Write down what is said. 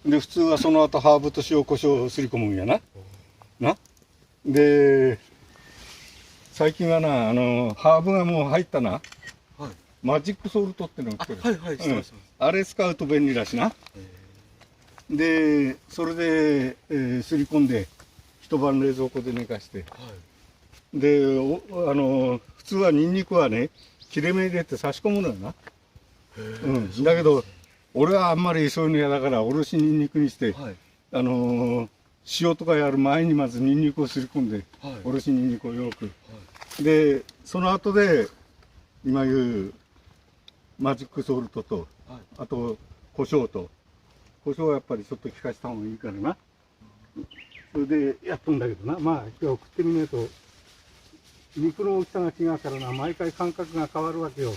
で普通はその後ハーブと塩コショウをすり込むんやな。で最近はなハーブがもう入ったな、はい、マジックソルトってのが売ってる。はいはい、うん、あれ使うと便利だしな。でそれで、すり込んで一晩冷蔵庫で寝かして、はい、で普通はニンニクはね切れ目入れて差し込むのよな。うん、だけど俺はあんまりそういうの嫌だからおろしニンニクにして、はい、塩とかやる前にまずニンニクをすり込んで、はい、おろしニンニクをよく、はい、でその後で今言うマジックソルトと、はい、あと胡椒と。胡椒はやっぱりちょっと効かした方がいいからな。それでやっとんだけどな。まあ今日食ってみないと肉の大きさが違うからな、毎回感覚が変わるわけよ。